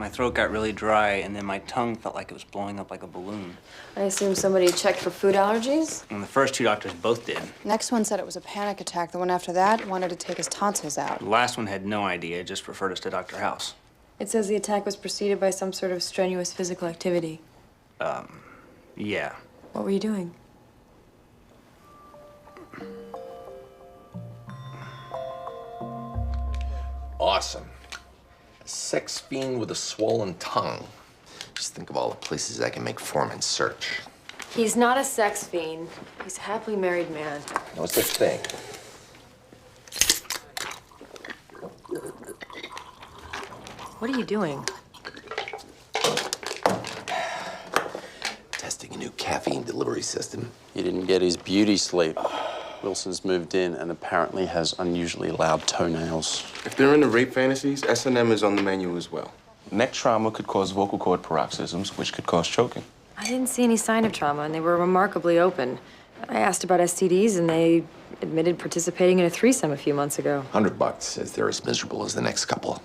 My throat got really dry, and then my tongue felt like it was blowing up like a balloon. I assume somebody checked for food allergies? And the first two doctors both did. Next one said it was a panic attack. The one after that wanted to take his tonsils out. The last one had no idea, just referred us to Dr. House. It says the attack was preceded by some sort of strenuous physical activity. Yeah. What were you doing? Awesome. A sex fiend with a swollen tongue. Just think of all the places I can make Foreman search. He's not a sex fiend. He's a happily married man. No such thing. What are you doing? Testing a new caffeine delivery system. He didn't get his beauty sleep. Wilson's moved in and apparently has unusually loud toenails. If they're into rape fantasies, S&M is on the menu as well. Neck trauma could cause vocal cord paroxysms, which could cause choking. I didn't see any sign of trauma, and they were remarkably open. I asked about STDs, and they admitted participating in a threesome a few months ago. $100 says they're as miserable as the next couple.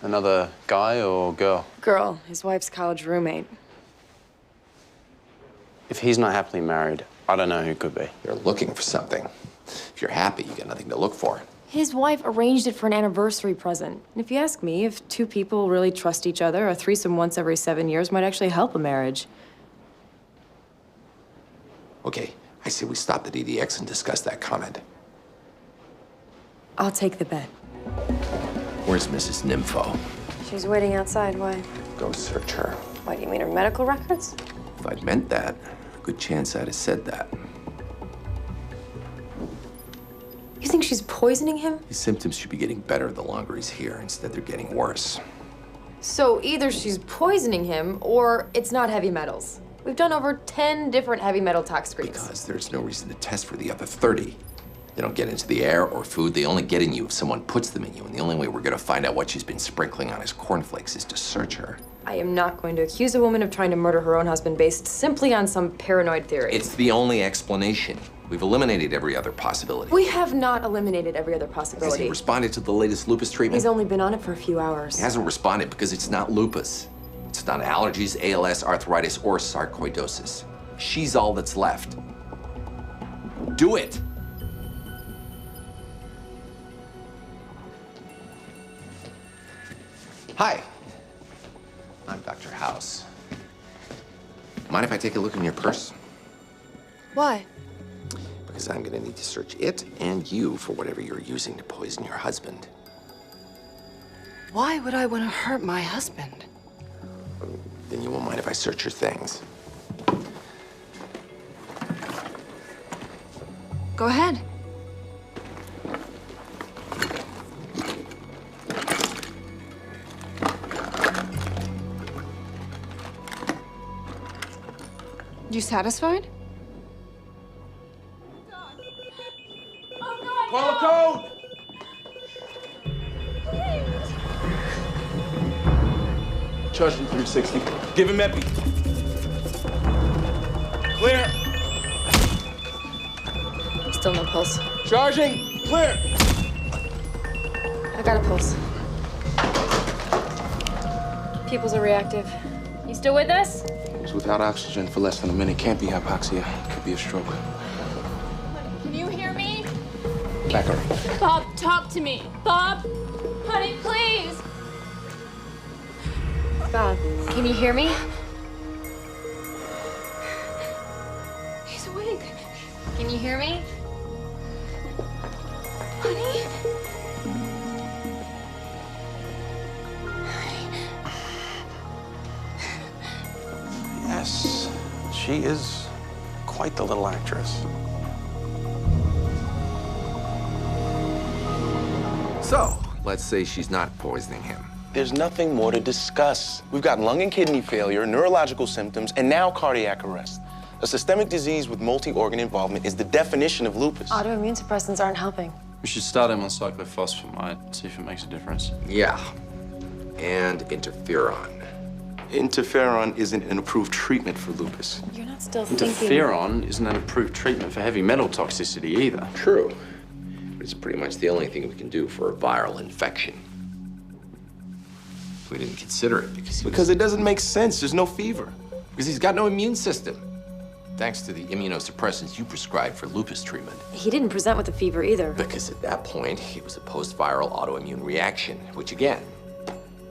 Another guy or girl? Girl, his wife's college roommate. If he's not happily married, I don't know who could be. You're looking for something. If you're happy, you got nothing to look for. His wife arranged it for an anniversary present. And if you ask me, if two people really trust each other, a threesome once every 7 years might actually help a marriage. Okay, I say we stop the DDX and discuss that comment. I'll take the bet. Where's Mrs. Nympho? She's waiting outside. Why? Go search her. Why, do you mean her medical records? If I'd meant that, good chance I'd have said that. You think she's poisoning him? His symptoms should be getting better the longer he's here. Instead, they're getting worse. So either she's poisoning him, or it's not heavy metals. We've done over 10 different heavy metal tox screens. Because there's no reason to test for the other 30. They don't get into the air or food. They only get in you if someone puts them in you. And the only way we're going to find out what she's been sprinkling on his cornflakes is to search her. I am not going to accuse a woman of trying to murder her own husband based simply on some paranoid theory. It's the only explanation. We've eliminated every other possibility. We have not eliminated every other Has possibility. he responded to the latest lupus treatment? He's only been on it for a few hours. He hasn't responded because it's not lupus. It's not allergies, ALS, arthritis, or sarcoidosis. She's all that's left. Do it! Hi. I'm Dr. House. Mind if I take a look in your purse? Why? Because I'm gonna need to search it and you for whatever you're using to poison your husband. Why would I want to hurt my husband? Then you won't mind if I search your things. Go ahead. You satisfied? Call a code! Charging 360. Give him epi. Clear. Still no pulse. Charging. Clear. I got a pulse. Pupils are reactive. You still with us? Was without oxygen for less than a minute. Can't be hypoxia. Could be a stroke. Can you hear me? Back her. Bob, talk to me. Bob, honey, please. Bob, can you hear me? He's awake. Can you hear me? Honey? Yes, she is quite the little actress. So, let's say she's not poisoning him. There's nothing more to discuss. We've got lung and kidney failure, neurological symptoms, and now cardiac arrest. A systemic disease with multi-organ involvement is the definition of lupus. Autoimmune suppressants aren't helping. We should start him on cyclophosphamide, see if it makes a difference. Yeah. And interferon. Interferon isn't an approved treatment for lupus. You're not still thinking... Interferon isn't an approved treatment for heavy metal toxicity either. True. But it's pretty much the only thing we can do for a viral infection. We didn't consider it Because it doesn't make sense. There's no fever. because he's got no immune system. Thanks to the immunosuppressants you prescribed for lupus treatment. He didn't present with a fever either. Because at that point, it was a post-viral autoimmune reaction, which again,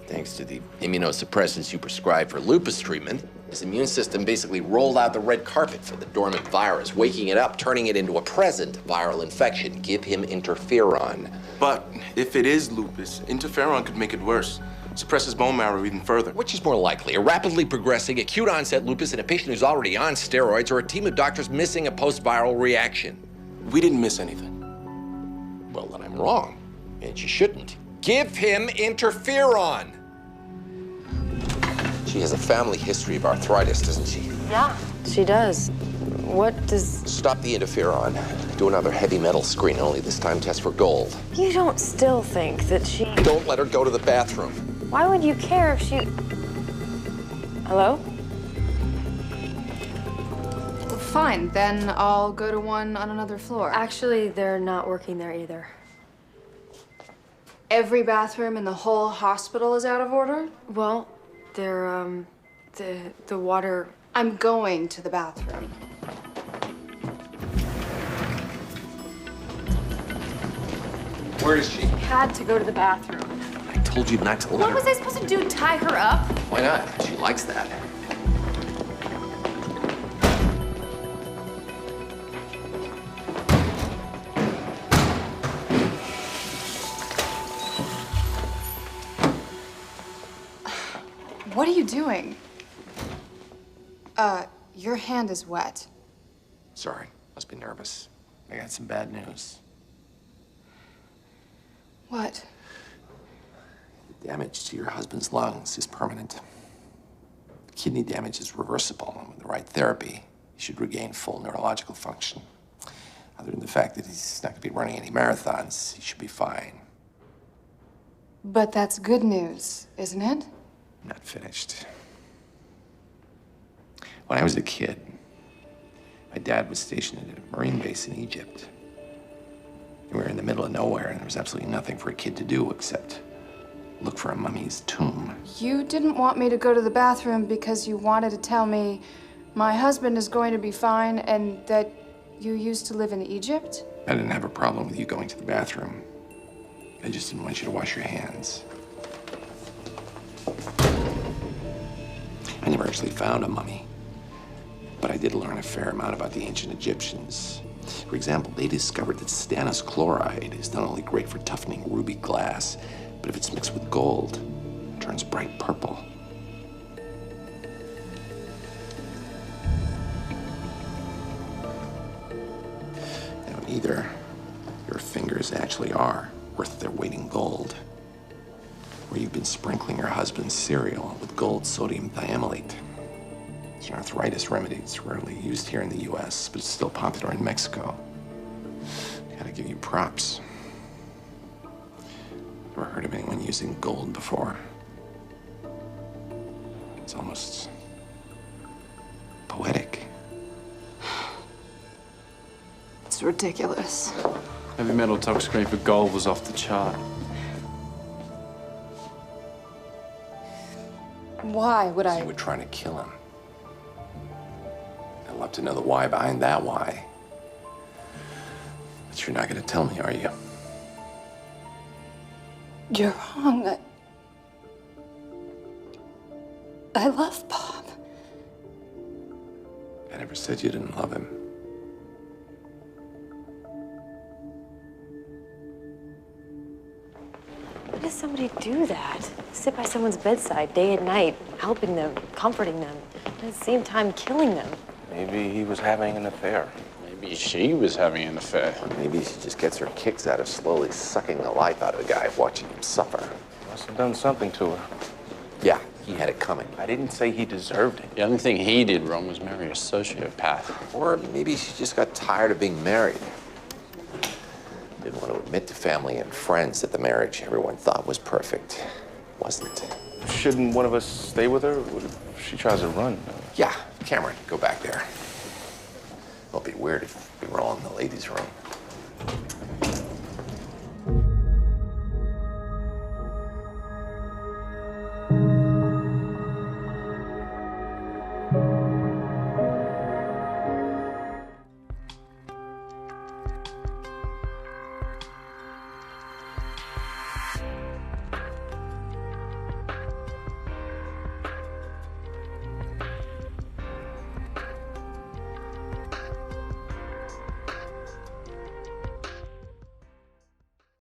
thanks to the immunosuppressants you prescribed for lupus treatment, his immune system basically rolled out the red carpet for the dormant virus, waking it up, turning it into a present viral infection. Give him interferon. But if it is lupus, interferon could make it worse. Suppresses bone marrow even further. Which is more likely, a rapidly progressing acute onset lupus in a patient who's already on steroids, or a team of doctors missing a post-viral reaction? We didn't miss anything. Well, then I'm wrong, and you shouldn't. Give him interferon! She has a family history of arthritis, doesn't she? Yeah, she does. What does... Stop the interferon. Do another heavy metal screen, only this time test for gold. You don't still think that she... Don't let her go to the bathroom. Why would you care if she... Hello? Fine, then I'll go to one on another floor. Actually, they're not working there either. Every bathroom in the whole hospital is out of order? Well, they're, the water... I'm going to the bathroom. Where is she? Had to go to the bathroom. I told you not to let What her. was I supposed to do, tie her up? Why not? She likes that. What are you doing? Your hand is wet. Sorry, must be nervous. I got some bad news. What? The damage to your husband's lungs is permanent. Kidney damage is reversible, and with the right therapy, he should regain full neurological function. Other than the fact that he's not going to be running any marathons, he should be fine. But that's good news, isn't it? I'm not finished. When I was a kid, my dad was stationed at a Marine base in Egypt. We were in the middle of nowhere, and there was absolutely nothing for a kid to do except look for a mummy's tomb. You didn't want me to go to the bathroom because you wanted to tell me my husband is going to be fine and that you used to live in Egypt? I didn't have a problem with you going to the bathroom. I just didn't want you to wash your hands. I never actually found a mummy, but I did learn a fair amount about the ancient Egyptians. For example, they discovered that stannous chloride is not only great for toughening ruby glass, but if it's mixed with gold, it turns bright purple. Now, either your fingers actually are worth their weight in gold, or you've been sprinkling your husband's cereal with gold sodium thiamylate. It's an arthritis remedy. It's rarely used here in the US, but it's still popular in Mexico. Gotta give you props. Never heard of anyone using gold before. It's almost poetic. It's ridiculous. Heavy metal toxicity for gold was off the chart. Why would You I? were trying to kill him. I'd love to know the why behind that why. But you're not gonna tell me, are you? You're wrong. I love Bob. I never said you didn't love him. Why does somebody do that? Sit by someone's bedside day and night, helping them, comforting them, and at the same time killing them. Maybe he was having an affair. Maybe she was having an affair. Or maybe she just gets her kicks out of slowly sucking the life out of a guy, watching him suffer. Must have done something to her. Yeah, he had it coming. I didn't say he deserved it. The only thing he did wrong was marry a sociopath. Or maybe she just got tired of being married. Didn't want to admit to family and friends that the marriage everyone thought was perfect wasn't. Shouldn't one of us stay with her? What if she tries to run? Yeah, Cameron, go back there. It'll be weird if we were all in the ladies' room.